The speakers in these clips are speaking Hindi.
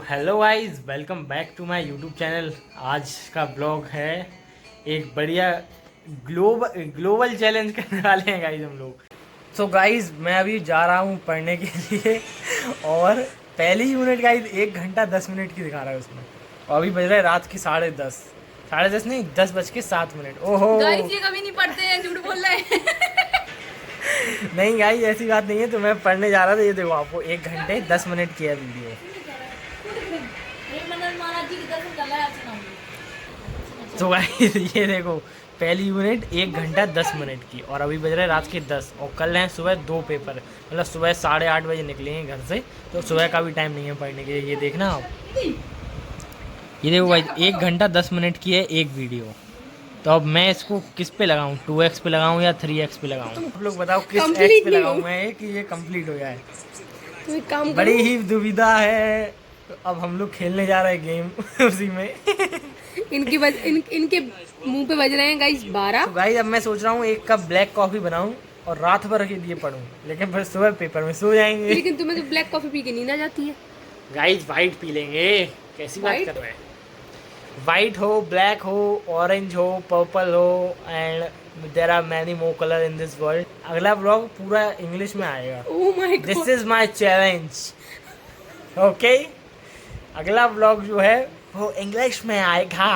Hello guys, welcome back to my YouTube channel. आज का ब्लॉग है एक बढ़िया ग्लोबल चैलेंज करने वाले हैं गाइस हम लोग। सो गाइस, मैं अभी जा रहा हूँ पढ़ने के लिए और पहली यूनिट गाइस 1 घंटा 10 मिनट की दिखा रहा है उसमें, और अभी बज रहा है रात की 10:30। 10:30 नहीं, 10:07। ओहो गाइस, ये कभी नहीं पढ़ते हैं, झूठ बोल रहे हैं। नहीं गाइस, ऐसी बात नहीं है। तो मैं पढ़ने जा रहा था। ये देखो, आपको 1 घंटे 10 मिनट की है वीडियो। तो गाइस ये देखो, पहली यूनिट 1 घंटा 10 मिनट की, और अभी बज रहे हैं रात के 10, और कल हैं सुबह 2 पेपर। मतलब सुबह 8:30 बजे निकलेंगे घर से, तो सुबह का भी टाइम नहीं है पढ़ने के लिए। ये देखना आप, ये देखो भाई, 1 घंटा 10 मिनट की है एक वीडियो। तो अब मैं इसको किस पे लगाऊं, 2x पे लगाऊं या 3x पे लगाऊं? आप लोग बताओ किस x पे लगाऊं मैं कि ये कंप्लीट हो जाए। तो एक काम बड़ी ही दुविधा है। तो अब हम लोग खेलने जा रहे हैं गेम उसी में। इनके मुंह पे बज रहे हैं गाइस 12। तो गाइस, अब मैं सोच रहा हूँ 1 कप ब्लैक कॉफी बनाऊं और रात भर के लिए पढूं, लेकिन फिर सुबह पेपर में सो जाएंगे। लेकिन तुम्हें तो ब्लैक कॉफी पी के नींद आ जाती है। गाइस, वाइट पी लेंगे। कैसी बात कर रहे हैं? वाइट हो, ब्लैक हो, ऑरेंज हो, पर्पल हो, and there are many more colour in this world. अगला ब्लॉग पूरा इंग्लिश में आएगा। Oh my god, this is my challenge. Okay, अगला ब्लॉग जो है वो इंग्लिश में आएगा।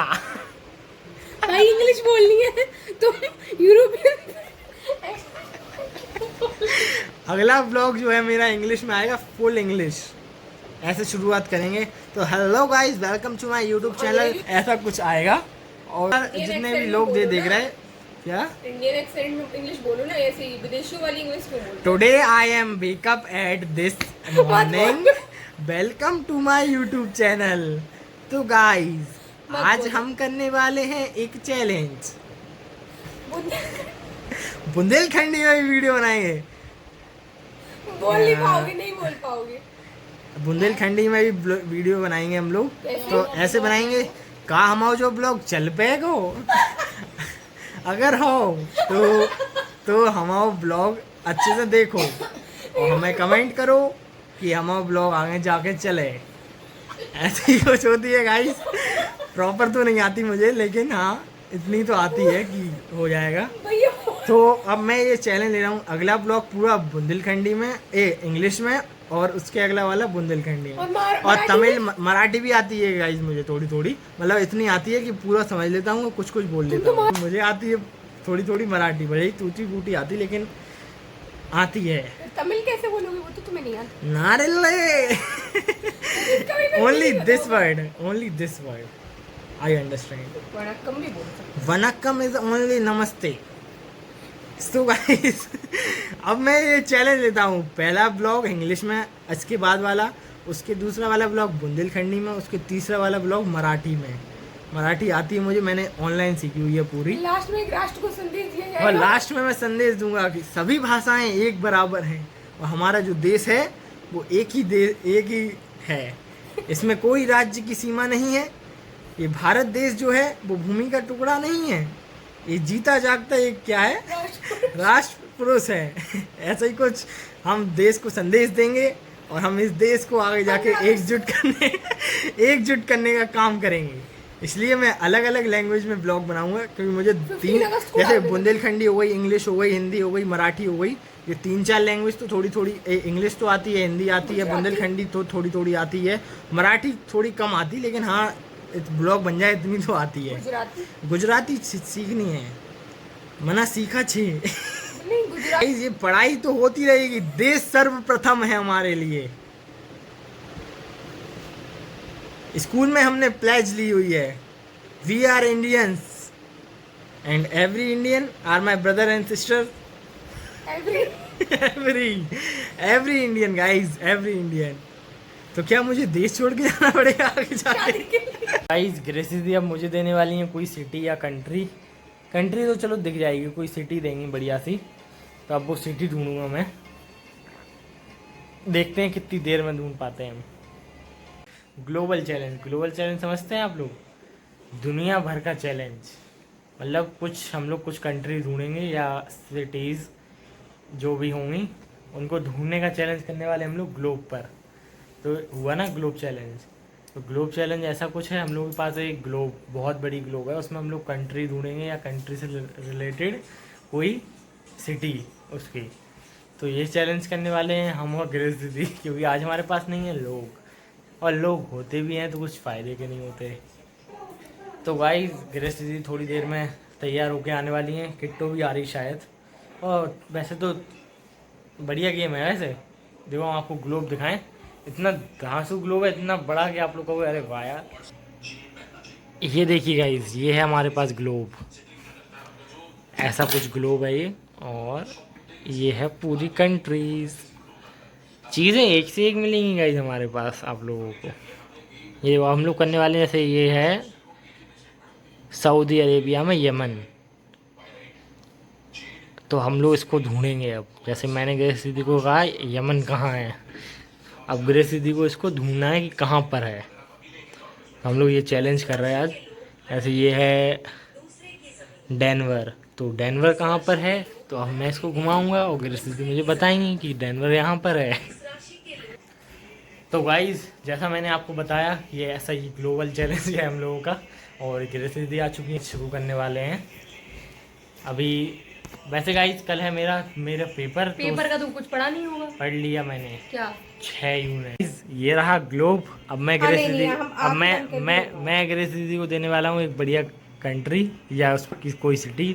भाई इंग्लिश बोलनी है तुम यूरोपियन। अगला ब्लॉग जो है मेरा इंग्लिश में आएगा, फुल इंग्लिश। ऐसे शुरुआत करेंगे। तो hello guys, welcome to my YouTube channel. ऐसा कुछ आएगा। और जितने भी लोग देख रहे हैं, क्या इंडियन एक्सेंट में इंग्लिश बोलो ना, ऐसे ही विदेशियों वाली इंग्लिश क्यों बोलो? Today I am wake up at this morning, welcome to my YouTube channel. तो गाइस, आज हम करने वाले हैं एक चैलेंज। बुंदेलखंडी में वीडियो बनाएंगे। बोल नहीं पाओगे, नहीं बोल पाओगे। बुंदेलखंडी में भी वीडियो बनाएंगे हम लोग। तो ऐसे बनाएंगे, का हमारा जो ब्लॉग चल पेगो। अगर हो तो हमारा ब्लॉग अच्छे से देखो और हमें कमेंट करो कि हमारा ब्लॉग आगे जाके चले। ऐसी ही कुछ होती है गाइस। प्रॉपर तो नहीं आती मुझे, लेकिन हाँ इतनी तो आती है कि हो जाएगा। तो अब मैं ये चैलेंज ले रहा हूँ, अगला ब्लॉग पूरा बुंदेलखंडी में, इंग्लिश में, और उसके अगला वाला बुंदेलखंडी में। और तमिल मराठी भी आती है गाइस मुझे, थोड़ी थोड़ी, मतलब इतनी आती है कि पूरा समझ लेता हूँ, कुछ कुछ बोल लेता हूँ। मुझे आती है थोड़ी थोड़ी मराठी, भले ही टूटी फूटी आती, लेकिन आती है। तमिल कैसे बोलोगे, वो तो तुम्हें नहीं आता। नारिल्ले only this word I understand. Vanakkam भी बोल सकते। वनक्कम इज ओनली नमस्ते। तो गाइस, अब मैं ये चैलेंज लेता हूँ, पहला ब्लॉग इंग्लिश में, इसके बाद वाला, उसके दूसरा वाला ब्लॉग बुंदेलखंडी में, उसके तीसरा वाला ब्लॉग मराठी में। मराठी आती है मुझे, मैंने ऑनलाइन सीखी हुई है पूरी। लास्ट में एक राष्ट्र को संदेश दिया जाएगा। और लास्ट में मैं संदेश दूंगा कि सभी भाषाएं एक बराबर हैं, और हमारा जो देश है वो एक ही है। इसमें कोई राज्य की सीमा नहीं है। ये भारत देश जो है वो भूमि का टुकड़ा नहीं है, ये जीता जागता एक क्या है, राष्ट्र पुरुष है। ऐसा ही कुछ हम देश को संदेश देंगे, और हम इस देश को आगे जाके एकजुट करने का काम करेंगे। इसलिए मैं अलग अलग लैंग्वेज में ब्लॉग बनाऊंगा, क्योंकि मुझे 3, जैसे बुंदेलखंडी हो गई, इंग्लिश हो गई, हिंदी हो गई, मराठी हो गई, ये 3-4 लैंग्वेज तो थोड़ी थोड़ी, इंग्लिश तो आती है, हिंदी आती है, बुंदेलखंडी तो थोड़ी थोड़ी आती है, मराठी थोड़ी कम आती, लेकिन हाँ ब्लॉग बन जाए इतनी तो आती है। गुजराती सीखनी है, मना सीखा छे। ये पढ़ाई तो होती रहेगी, देश सर्वप्रथम है हमारे लिए। स्कूल में हमने प्लेज ली हुई है, we are Indians and every Indian are my brother and sister. Every Indian guys, every Indian. तो क्या मुझे देश छोड़ के जाना पड़ेगा आगे जाके? गाइस, ग्रेसेस दी अब मुझे देने वाली हैं कोई सिटी या कंट्री। कंट्री तो चलो दिख जाएगी, कोई सिटी देंगी बढ़िया सी, तो अब वो सिटी ढूंढूंगा मैं। देखते हैं कितनी देर में ढूंढ पाते हैं हम। ग्लोबल चैलेंज समझते हैं आप लोग? दुनिया भर का चैलेंज, मतलब कुछ हम लोग कुछ कंट्री ढूंढेंगे या सिटीज़ जो भी होंगी, उनको ढूंढने का चैलेंज करने वाले हम लोग ग्लोब पर। तो हुआ ना ग्लोब चैलेंज। तो ग्लोब चैलेंज ऐसा कुछ है, हम लोग के पास एक ग्लोब, बहुत बड़ी ग्लोब है, उसमें हम लोग कंट्री ढूंढेंगे या कंट्री से रिलेटेड कोई सिटी उसकी। तो ये चैलेंज करने वाले हैं हम और ग्रेस दीदी, क्योंकि आज हमारे पास नहीं है लोग, और लोग होते भी हैं तो कुछ फ़ायदे के नहीं होते। तो गाइस ग्रेस दीदी थोड़ी देर में तैयार होके आने वाली हैं, किट्टो भी आ रही शायद। और वैसे तो बढ़िया गेम है वैसे। देखो हम आपको ग्लोब दिखाएं, इतना धांसू ग्लोब है, इतना बड़ा कि आप लोग कहोगे अरे वाह यार। ये देखिए गाइस, ये है हमारे पास ग्लोब, ऐसा कुछ ग्लोब है ये। और ये है पूरी कंट्रीज, चीज़ें एक से एक मिलेंगी गाइस हमारे पास आप लोगों को। ये हम लोग करने वाले हैं, जैसे ये है सऊदी अरेबिया में यमन, तो हम लोग इसको ढूंढेंगे। अब जैसे मैंने ग्रेस दीदी को कहा यमन कहाँ है, अब ग्रेस दीदी को इसको ढूंढना है कि कहाँ पर है। हम लोग ये चैलेंज कर रहे हैं आज। ऐसे ये है डेनवर, तो डेनवर कहाँ पर है, तो अब मैं इसको घुमाऊंगा और ग्रेस दीदी मुझे बताएंगी कि डेनवर यहाँ पर है। तो गाइज जैसा मैंने आपको बताया, ये ऐसा ही ग्लोबल चैलेंज है हम लोगों का, और ग्रेस दीदी आ चुकी हैं, शुरू करने वाले हैं अभी। वैसे गाइज कल है मेरा पेपर पेपर का तुम कुछ पढ़ा नहीं होगा। पढ़ लिया मैंने, क्या 6 यूनिट। ये रहा ग्लोब। अब मैं ग्रेस दीदी अब मैं ग्रेस दीदी को देने वाला हूँ एक बढ़िया कंट्री या उस पर कोई सिटी।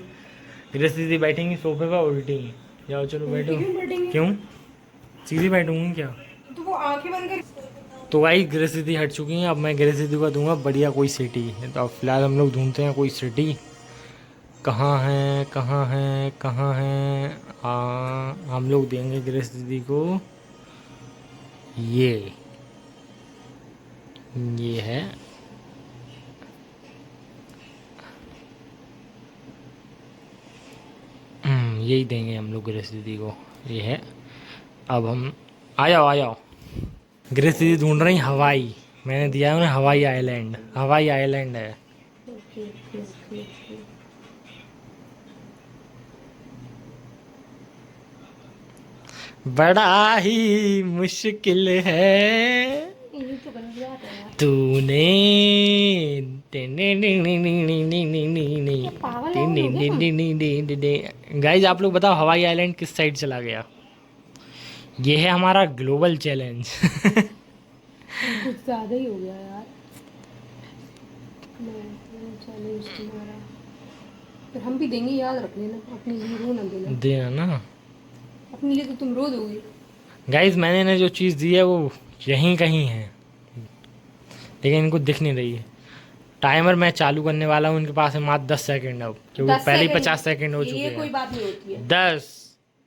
ग्रेस दीदी बैठेंगी सोफे पर उल्टी, जाओ चलो बैठो। क्यों सीधी बैठूंगी क्या? तो वो आंखें बंद कर। तो भाई ग्रेस दीदी हट चुकी हैं, अब मैं ग्रेस दीदी को दूंगा बढ़िया कोई सिटी। तो अब फिलहाल हम लोग ढूंढते हैं कोई सिटी, कहाँ है कहाँ है कहाँ है। हम लोग देंगे ग्रेस दीदी को ये है यही देंगे हम लोग ग्रेस दीदी को, ये है। अब हम आ जाओ। ग्रेस दीदी ढूंढ रही हवाई, मैंने दिया है उन्हें हवाई आइलैंड है। बड़ा ही मुश्किल है तूने गाइज आप लोग बताओ हवाई आइलैंड किस साइड चला गया। ये है हमारा ग्लोबल चैलेंज। कुछ ज्यादा ही हो गया यार चैलेंज तुम्हारा। फिर हम भी देंगे, याद रख लेना, अपने लिए रो ना देना ना, अपने लिए तो तुम रो दोगे। गाइज मैंने ना जो चीज़ दी है वो यहीं कहीं है, लेकिन इनको दिख नहीं रही है। टाइमर मैं चालू करने वाला हूँ, इनके पास है मात्र 10 सेकंड अब, क्योंकि पहले ही 50 सेकंड हो चुके हैं। कोई बात नहीं होती है। 10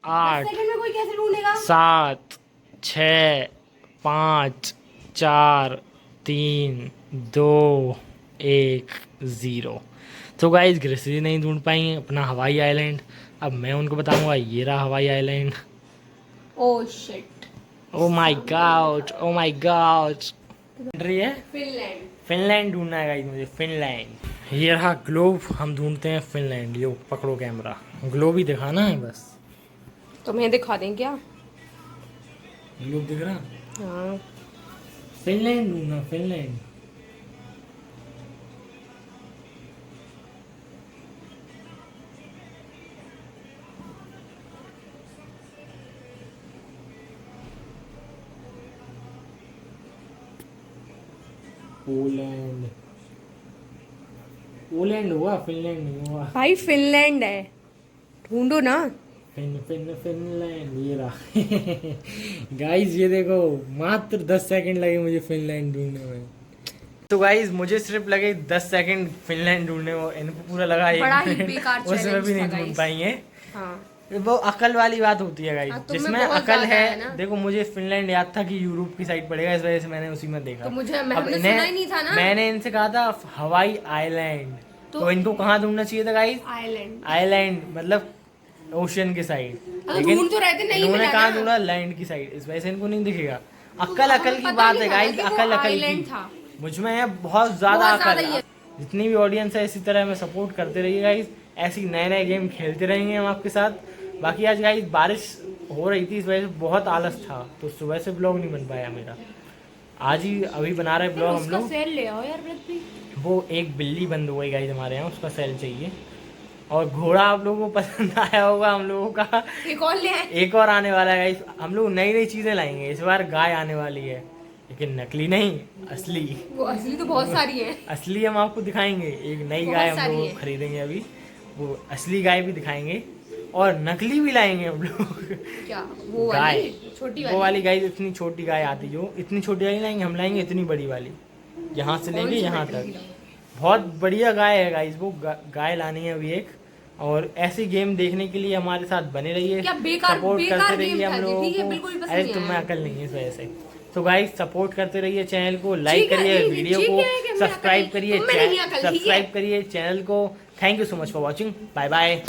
8 सेकंड में कोई कैसे ढूंढेगा? 7 6 5 4 3 2 1 0। तो गाइस ग्रेस दीदी नहीं ढूंढ पाई अपना हवाई आइलैंड। अब मैं उनको बताऊंगा ये रहा Hawaii island. Oh shit, oh my God country है फिनलैंड ढूंढना है गाइस मुझे, फिनलैंड। ये रहा ग्लोब, हम ढूंढते हैं फिनलैंड। यो पकड़ो कैमरा, ग्लोब ही दिखाना है बस। तो मैं दिखा दें क्या? ग्लोब दिख रहा? हाँ फिनलैंड ढूंढना, फिनलैंड। पोलैंड हुआ, फिनलैंड नहीं हुआ भाई, फिनलैंड है, ढूंढो ना। फिनलैंड ये रहा। गाइस ये देखो मात्र 10 सेकंड लगे मुझे फिनलैंड ढूंढने में। तो गाइस मुझे सिर्फ लगे 10 सेकंड फिनलैंड ढूंढने में, इनको पूरा लगा बड़ा ही 1 मिनट, बेकार उसमें भी नहीं चैलेंज था ढूंढ पाएंगे। हाँ वो अकल वाली बात होती है गाइस, हाँ, तुम्हें जिसमें बहुत अकल ज्यादा है ना। है। देखो मुझे फिनलैंड याद था कि यूरोप की साइड पड़ेगा, इस वजह से मैंने उसी में देखा। तो मुझे अब हमने सुना ही नहीं था ना। मैंने इनसे कहा था हवाई आइलैंड, तो इनको कहाँ ढूंढना चाहिए था गाइस? आइलैंड मतलब ओशन की साइड, लेकिन ढूंढ तो रहे थे, नहीं इन्होंने मिला कहाँ ना। ढूंढा? लैंड की साइड, इस वजह से इनको नहीं दिखेगा। अकल की बात है गाइस, अकल की। मुझ में है बहुत ज्यादा अकल। जितनी भी ऑडियंस है इसी तरह हमें सपोर्ट करते रहिए गाइस, ऐसी नए गेम खेलते रहेंगे हम आपके साथ। बाकी आज गाइस बारिश हो रही थी, इस वजह से बहुत आलस था, तो सुबह से ब्लॉग नहीं बन पाया मेरा। आज ही अभी बना रहे ब्लॉग हम लोग। सेल ले आओ यार व्रत भी। वो एक बिल्ली बंद हो गई गाइस हमारे यहाँ, उसका सेल चाहिए। और घोड़ा आप लोगों को पसंद आया होगा हम लोगों का। एक और ले आए। एक और आने वाला है गाइस, हम लोग नई नई चीजें लाएंगे इस बार। गाय आने वाली है, लेकिन नकली नहीं, असली। वो असली तो बहुत सारी है। असली हम आपको दिखाएंगे। एक नई बहुत गाय हम सारी लोग है। खरीदेंगे अभी, वो असली गाय भी दिखाएंगे और नकली भी लाएंगे हम लोग। क्या वो गाय, वाली छोटी वाली? वो वाली गाय इतनी छोटी गाय आती, जो इतनी छोटी गाय लाएंगे हम, लाएंगे इतनी बड़ी वाली, यहाँ से लेंगे यहाँ तक। बहुत बढ़िया गाय है गाइस वो। गाय लानी है अभी एक। और ऐसी गेम देखने के लिए हमारे साथ बने रहिए, क्या बेकार सपोर्ट करते रहिए गेम हम था लोगों जी, ठीक है, को। बिल्कुल भी पसंद अरे नहीं तुम्हें आया। अकल नहीं है इस वजह से। तो गाइस सपोर्ट करते रहिए चैनल को, लाइक ठीक है, करिए नहीं, वीडियो ठीक को, है कि हमें अकल सब्सक्राइब नहीं, करिए, तुम्हें नहीं अकल, ठीक है? सब्सक्राइब करिए चैनल को। Thank you so much for watching, bye bye.